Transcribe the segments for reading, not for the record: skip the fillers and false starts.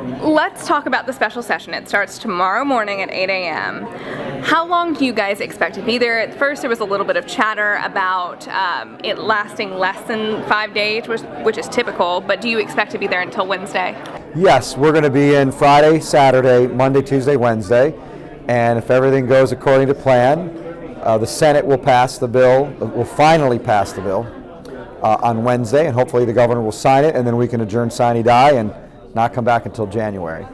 Let's talk about the special session. It starts tomorrow morning at 8 a.m. How long do you guys expect to be there? At first there was a little bit of chatter about it lasting less than 5 days, which is typical, but do you expect to be there until Wednesday? Yes, we're going to be in Friday, Saturday, Monday, Tuesday, Wednesday, and if everything goes according to plan, the Senate will finally pass the bill on Wednesday, and hopefully the governor will sign it, and then we can adjourn sine die and not come back until January.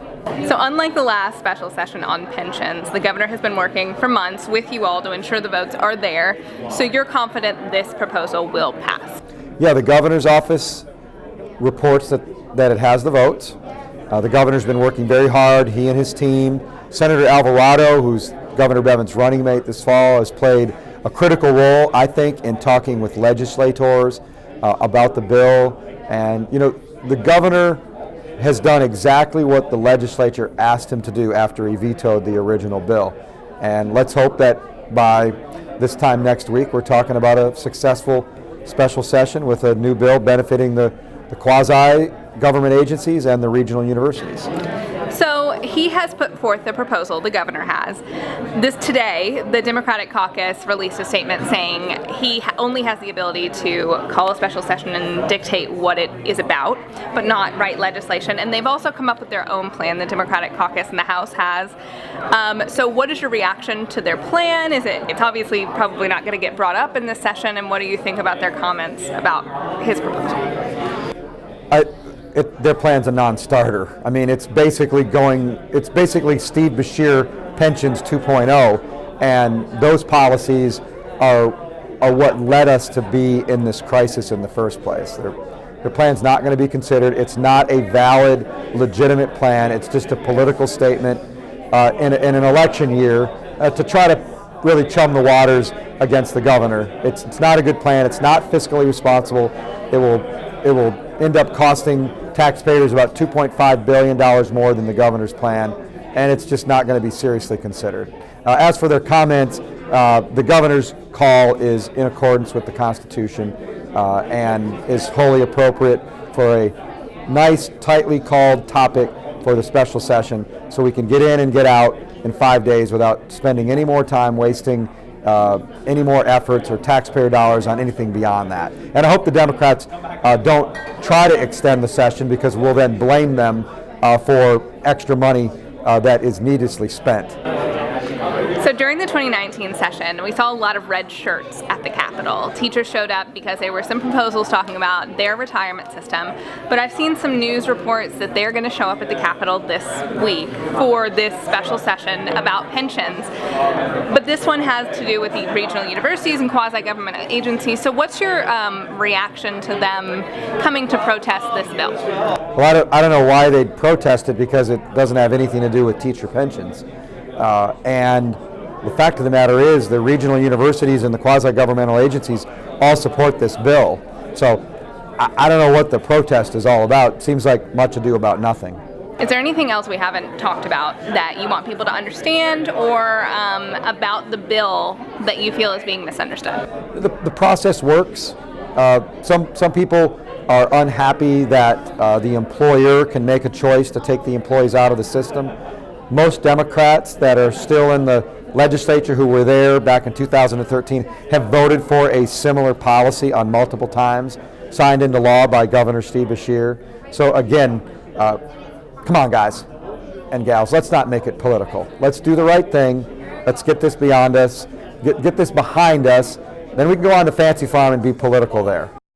So unlike the last special session on pensions, the governor has been working for months with you all to ensure the votes are there, so you're confident this proposal will pass? Yeah, the governor's office reports that it has the votes. The governor's been working very hard, he and his team. Senator Alvarado, who's Governor Bevin's running mate this fall, has played a critical role, I think, in talking with legislators about the bill. And, you know, the governor has done exactly what the legislature asked him to do after he vetoed the original bill. And let's hope that by this time next week we're talking about a successful special session with a new bill benefiting the quasi-government agencies and the regional universities. So he has put forth the proposal, the governor has. Today, the Democratic caucus released a statement saying he only has the ability to call a special session and dictate what it is about, but not write legislation. And they've also come up with their own plan, the Democratic caucus and the House has. So what is your reaction to their plan? It's obviously probably not going to get brought up in this session, and what do you think about their comments about his proposal? Their plan's a non-starter. I mean, it's basically Steve Beshear pensions 2.0, and those policies are what led us to be in this crisis in the first place. Their plan's not going to be considered. It's not a valid, legitimate plan. It's just a political statement in an election year to try to really chum the waters against the governor. It's not a good plan. It's not fiscally responsible. It will end up costing taxpayers about $2.5 billion more than the governor's plan, and it's just not going to be seriously considered. As for their comments, the governor's call is in accordance with the Constitution and is wholly appropriate for a nice, tightly called topic for the special session, so we can get in and get out in 5 days without spending any more time wasting any more efforts or taxpayer dollars on anything beyond that. And I hope the Democrats don't try to extend the session, because we'll then blame them for extra money that is needlessly spent. So during the 2019 session, we saw a lot of red shirts at the Capitol. Teachers showed up because there were some proposals talking about their retirement system, but I've seen some news reports that they're going to show up at the Capitol this week for this special session about pensions. But this one has to do with the regional universities and quasi-government agencies. So what's your reaction to them coming to protest this bill? Well, I don't know why they'd protest it, because it doesn't have anything to do with teacher pensions. And the fact of the matter is the regional universities and the quasi-governmental agencies all support this bill. So I don't know what the protest is all about. It seems like much ado about nothing. Is there anything else we haven't talked about that you want people to understand, or about the bill that you feel is being misunderstood? The process works. Some people are unhappy that the employer can make a choice to take the employees out of the system. Most Democrats that are still in the legislature who were there back in 2013 have voted for a similar policy on multiple times, signed into law by Governor Steve Beshear. So again, come on, guys and gals, let's not make it political. Let's do the right thing. Let's get this beyond us, get this behind us. Then we can go on to Fancy Farm and be political there.